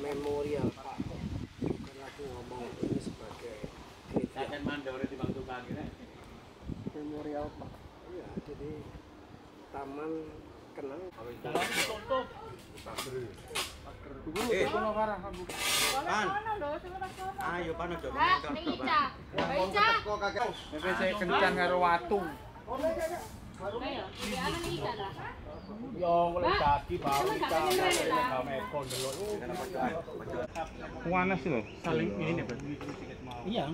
memorial Pak. Bukan lagi ngomong ini sebagai Kan mandor di Bang Tukang ini. memorial Pak. Iya, jadi taman kenang. Ayo pan aja. Saya kencan karo watu. Yo oleh dadi bau panas lho, saling ini berarti. Iya.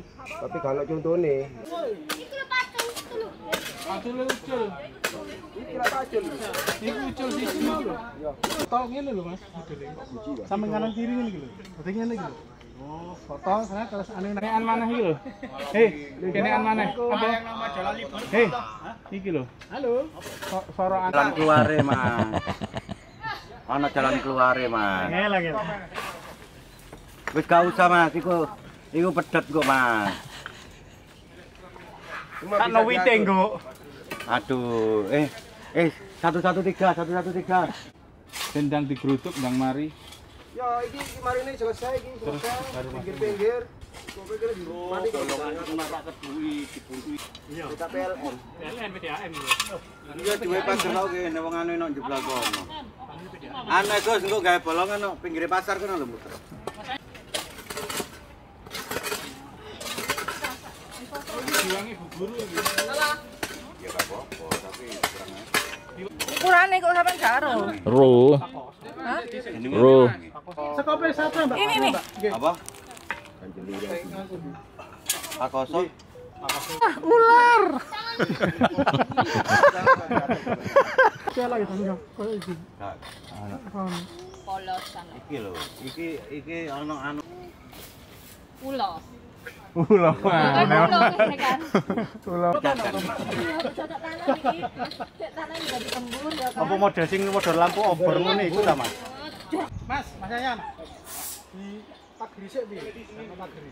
Tapi kalau contohnya Patu lu ucul. iki ra pacul. Iku ucul sisi mau lho. Foto ngene lho Mas. Sampe kanan kiri ngene iki lho. Foto ngene iki lho. Oh, foto saya terus anu nekan maneh iki lho. Heh, kenekan maneh. Apa yang nama jalan libur? Heh, iki lho. Halo. Soroan Jalan keluare, Mas. Ana jalan keluare, Mas. ngene lagi. Wis gak usah, Mas. Iku pedet kok, Mas. Kan no witing kok. Aduh, 113. Dendang digerutuk ndang mari. Ya iki marine selesai iki selesai. Pinggir-pinggir. Kok pikir di mati kok. Masak kedui dibungkui. Iya. Kita PLN. PLN PDAM lho. Iya duwe pasar kok kene wong anu nek jeblak kono. Ana Gus engko gawe bolongan nang pinggir pasar kono lho muter. Diwangi Bu Guru iki. Ya gak apa-apa, tapi kurang Ukurane kok sampean karo. Ro. Ro. Sekope satu, Mbak. Ini nih. apa? Akoso. Ular. Saya lagi tangga. Koyo iki. Polosan. Iki lho, iki ana anu. Ulo. Ulo. Ulo kan. Ulo. Cocok tanah iki. Cek tanah juga ditembur ya kan. Apa model sing model lampu obor ngene iku ta, Mas? Mas Yayan. Di pagri sik piye? Pagri.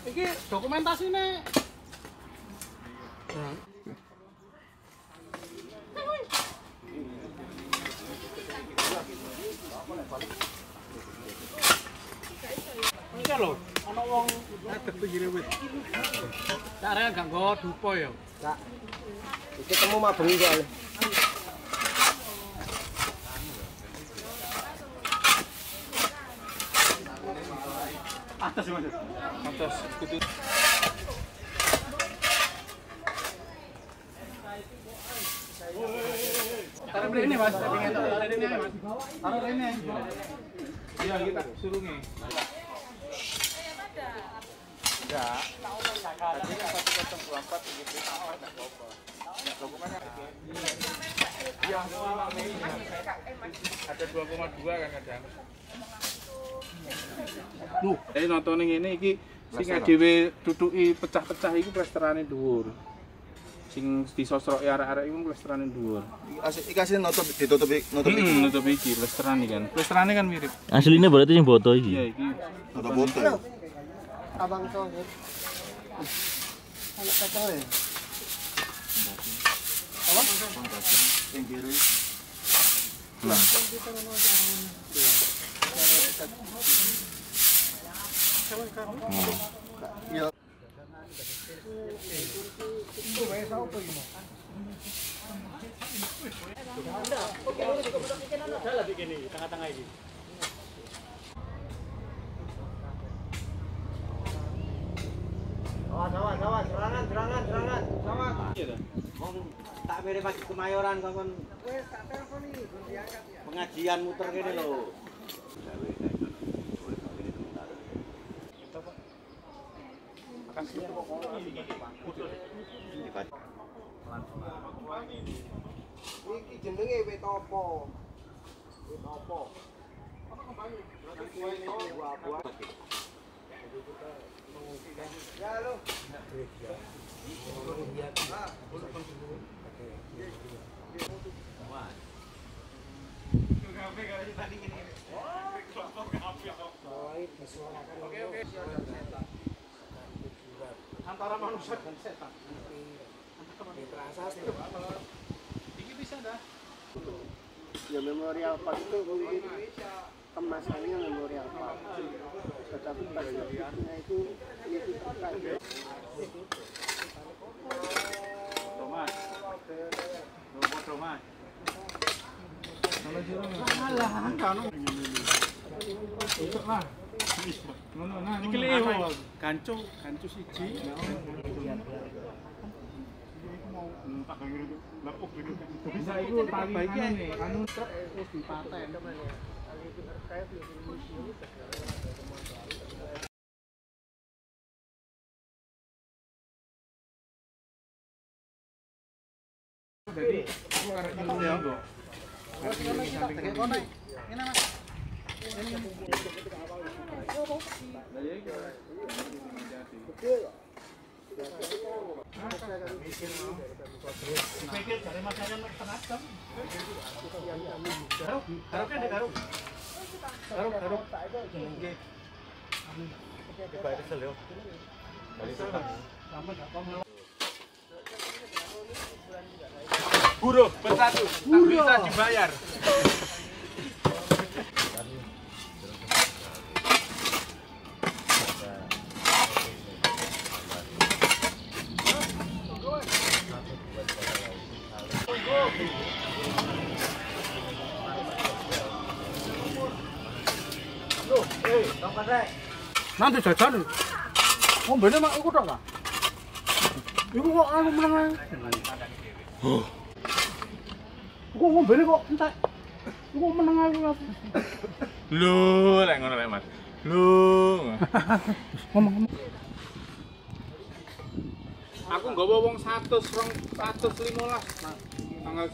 Iki dokumentasine. Iki lho, ana wong ngadeg pinggire wit. Carane gak nggo dupa ya. Kak. Iki temu mabeng soalnya. Atas ya, Mas. Atas kudu. Taruh ini, Mas. Taruh ini, Mas. Taruh ini. Iya, kita suruh nih. Ya. Tadi 104 begitu. Dokumennya iya, ada 2,2 kan kadang. Duh, nonton ini iki sing dhewe tutuki pecah-pecah iku plesterane dhuwur. Sing disosroki arek-arek iku plesterane dhuwur. Iki asline ditutup iki. Nutup iki plesterane kan. Plesterane kan mirip. Aslinya berarti yang foto iki. Iya iki. Ada botol. Abang Sohir. Anak kacang ya? Apa? Yang kiri. Iya. Tengah-tengah ini. Awas, serangan. Awas. Wong tak mirip pas Kemayoran kon. Wes tak telepon iki, belum diangkat ya. Pengajian muter kene lho. Iki jenenge wit apa? Wit apa? Buah-buah. Ya lo. Antara manusia dan setan. Iki bisa dah. Ya memorial park itu kemasannya memorial park. Tetapi pada waktunya itu terkait. Thomas. Robot Thomas. Iki lho, gancu siji. Bisa itu tali anu truk wis dipaten. Jadi aku karek nyeluk ya, Mbok. Ini Mas. Buruh bersatu, tak bisa dibayar. Nanti jajan. Ngombene mak iku tok ta? Iku kok anu meneng. Kok ngombene kok entek. Iku meneng aku. Lho, lek ngono lek Mas. Lho. Ngomong. Aku nggawa wong 115 tanggal 1. Nang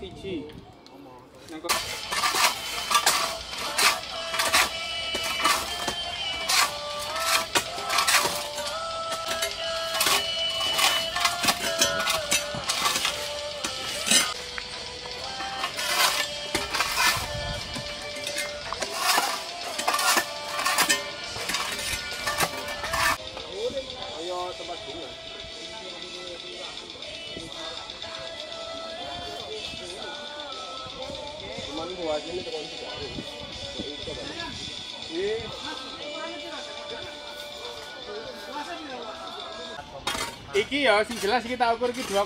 iki ya sing jelas iki tak ukur iki 2,4.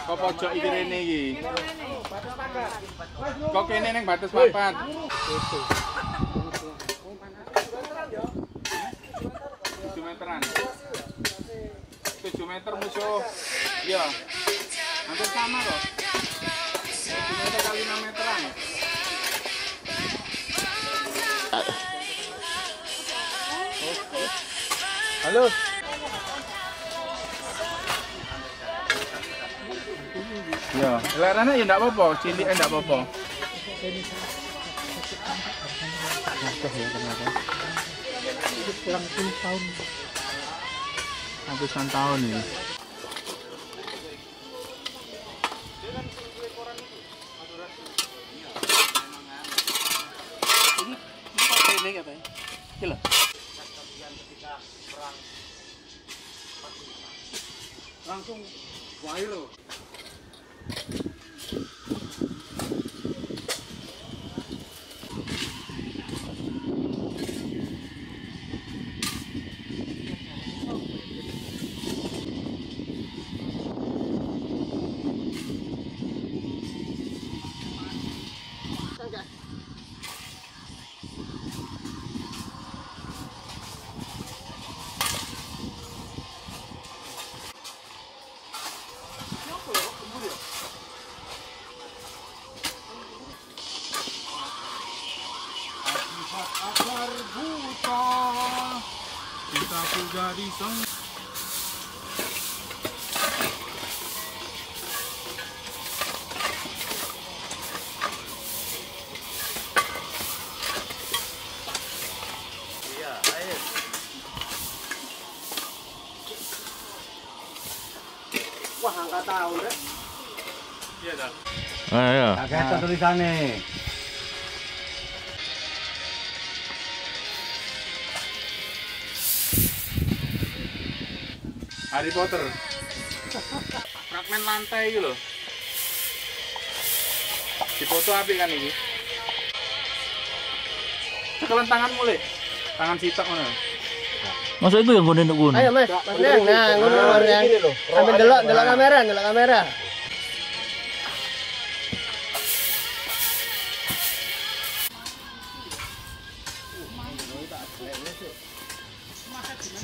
Kok pojok iki rene iki. Kok kene ning batas papat. 7 meteran. 7 meter musuh. Iya. Hampir sama kok. 7 meter kali 6 meteran. Halo. Ya, lerane ya ndak apa-apa, cilik ndak apa-apa. Kurang 10 tahun. Habis tahun ini. Ini apa ya? Kilo. Langsung wae lho. Akar buta kita sudah diseng. Iya, air. Wah, angkat tahun deh. Iya dah. Ayo. Kakek tulisane. Harry Potter. Fragmen lantai iki lho. Dipoto apik kan iki. Cekelan tanganmu, Le. Tangan sitok ngono. Masa itu yang gue nenduk gue? Ayo, Mas. Mas Neng. Nah, ngono warna. Ambil delok kamera.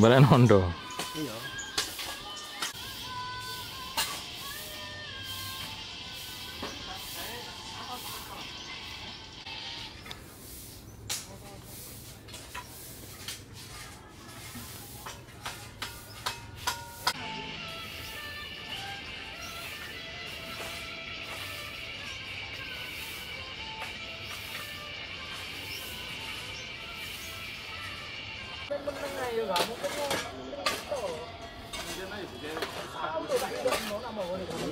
Balen Hondo.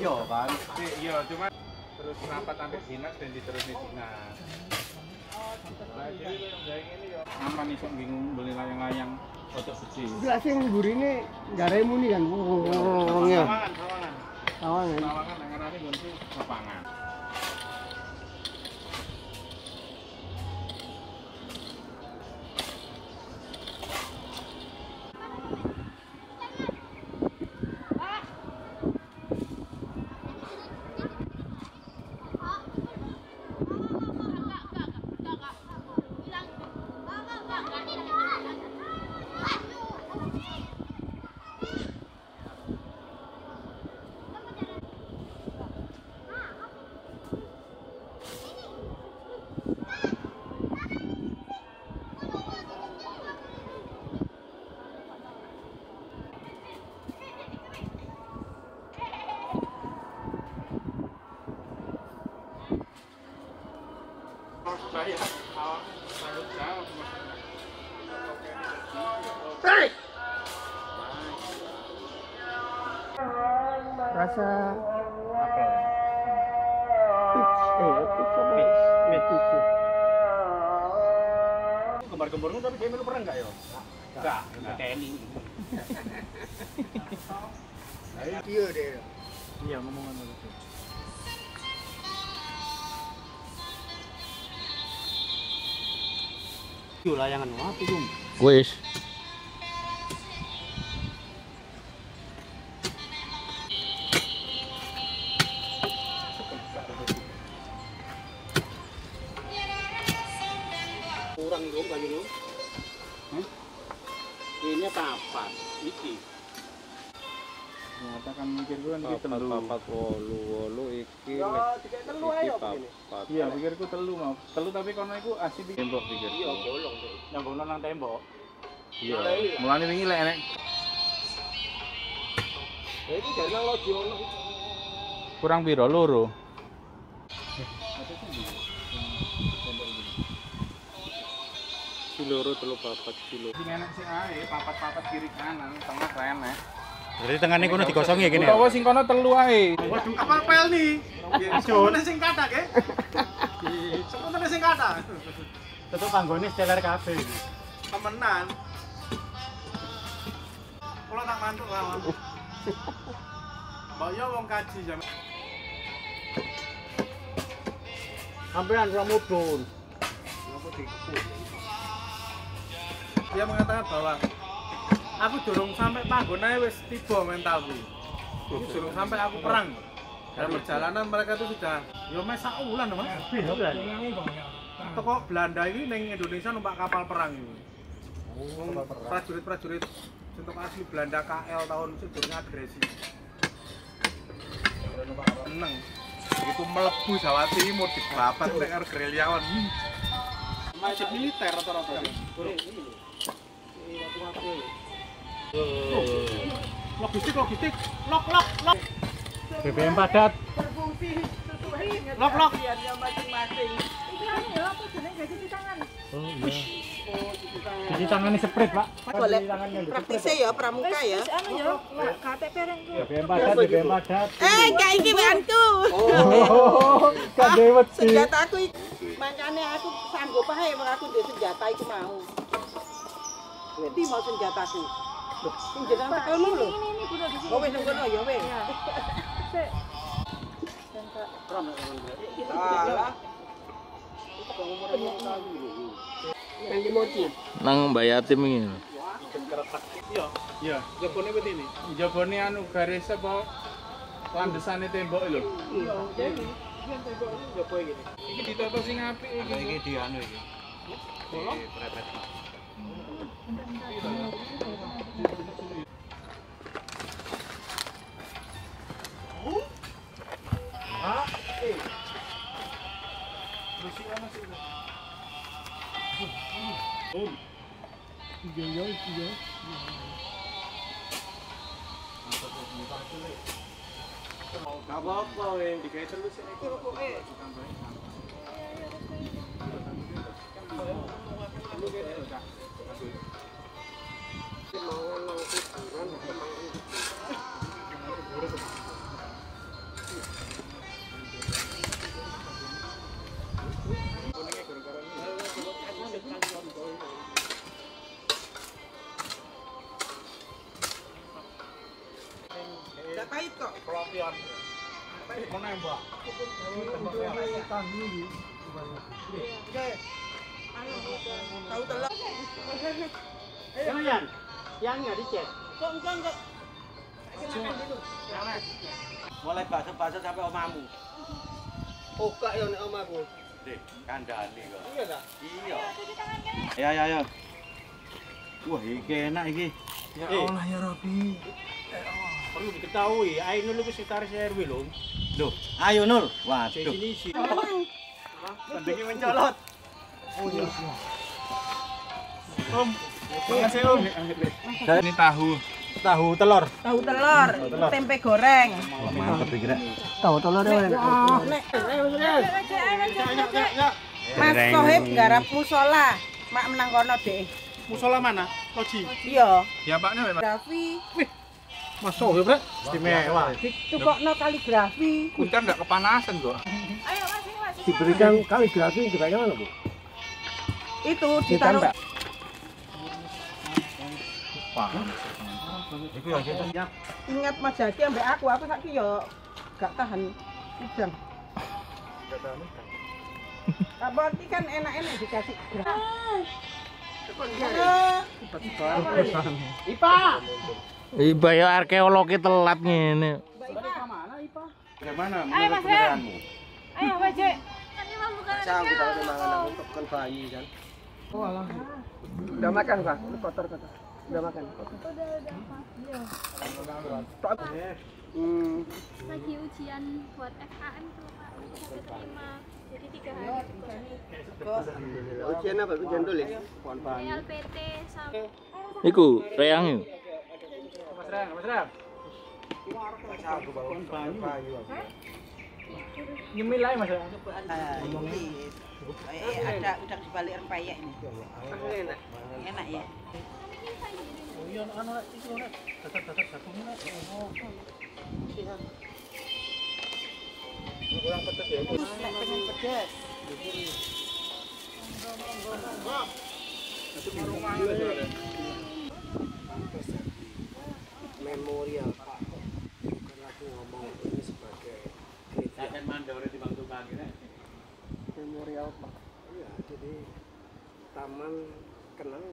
Iya kan. Iya, cuma terus rapat sampai dinas dan diterusin dinas. Aman iso bingung beli layang-layang foto suci. Jelas sing ngurine garemu nih kan. Wong-wongnya. Sawangan yang ngarani nggonku lapangan. Rasa Gembar-gembar tapi dia melu perang enggak ya? Enggak, TNI. Iya deh. Iya, ngomongan gitu. Yo layangan apa Jum? Wis. Kurang dong kayu lu. Ini papat, iki. Ternyata kan mikir gue kan iki telu. Papat wolu iki. Telu ayo. Papat. Iya, pikirku telu mau. Telu tapi kono iku asli di tembok pikir. Iya, bolong deh. Yang kono nang tembok. Iya. Mulane wingi lek enek Iki jare nang loji ono. kurang piro loro. Loro telu papat kilo. Sing enek sing ae papat-papat kiri kanan, tengah enek. Berarti tengahnya kono digosongi ya gini. Utawa sing kono telu ae. Waduh, kapal pel nih. Semuanya sing kata ke? Semuanya sing kata. Tetep panggone steller kabeh iki. Temenan. Kalau tak mantuk lawan. Mbak yo wong kaji jam. Sampean ora mudun. Dia mengatakan bahwa aku durung sampai panggon ae wis tiba mentalku. Ini durung sampai aku perang. Dalam perjalanan mereka itu sudah yo mes sak wulan, Mas. Toko Belanda ini ning Indonesia numpak kapal perang ini. Prajurit-prajurit untuk asli Belanda KL tahun sedurunge agresi. Seneng. Begitu melebu Jawa Timur dibabat nek karo gerilyawan. Masih militer rata-rata. Logistik, lok. BBM padat. Berfungsi sesuai dengan Lok. keahliannya masing-masing. Itu kan ya apa jenenge gaji cuci tangan. Jadi tangannya sprint, Pak. Boleh praktisnya ya pramuka ya. Anu ya, KTP reng ku. BBM padat. Gak iki weanku. Gak dewet sih. Senjataku iki. Makane aku sanggup ae wong aku ndek senjata iku mau. Endi mau senjataku? Sing jeneng tekelmu lho. Ini duduk di sini. Oh wis nang kono ya wis. Sik. Alah. Nang mochi. Nang Mbak Yatim ini. Iya, iya, jabone wit ini. Jabone anu garis apa landesane tembok lho. Iya. Tembok jabo iki. Iki ditata sing apik iki. Iki di anu iki. Bolong? Prepet. Gak apa-apa weh, digawe terus ini pokoke. Ndak pahit kok. Pelatihan. Mana yang Mbak? Tahu telok. Yang enggak dicek. Kok enggak. Mulai bakso-bakso sampai omamu. Oka ya nek omaku. Dek, kandhani kok. Iya ta? Iya. Ayo. Wah, iki enak iki. Ya Allah ya Rabbi. Perlu diketahui, Ainul itu sekretaris RW loh. Loh, ayo Nul. Waduh. Sini sih. Tandingnya mencolot. Om, makasih Om. Ini tahu telur. Tahu telur, tempe goreng. Mantep iki rek. Mas Sohib garap musola. Mak menang kono deh. Musola mana? Loji. Iya. Ya Paknya Pak. Kaligrafi. Mas Sohib rek. Istimewa. Ditukokno kaligrafi. Kuncan enggak kepanasan kok. Ayo Mas, ini Mas. Diberikan kaligrafi bagaimana Bu? Itu ditaruh. Ingat Mas Jaki ambek aku saiki yo gak tahan udang. Apa iki kan enak-enak dikasih gratis. Iba ya arkeologi telat ngene. Bagaimana Ayo, menurut Mas, penilaianmu? Ayo Mas, Cek. Kan ini mau bukan. Sanggup kalau dimangan untuk kan bayi kan. Oh alah. Udah makan Pak? Ini kotor-kotor. Udah makan. Udah Mas. Iya. Lagi ujian buat FKM tuh Pak. Sampai terima. Jadi 3 hari. Ujian apa? Ujian tulis. Pohon bayi. LPT sama Iku reang iku. Mas Ram. Sanggup bangun bayi. Nyemil aja Mas Ram. Ada udang dibalik rempeyek ini. Enak. Enak ya. Iya anu itu nek datar-datar jagungnya nek. Kurang pedes ya. Nek pengen pedes. Memorial Pak. Bukan aku ngomong ini sebagai Akan mandor dibantu pagi nek. memorial Pak. Iya, jadi taman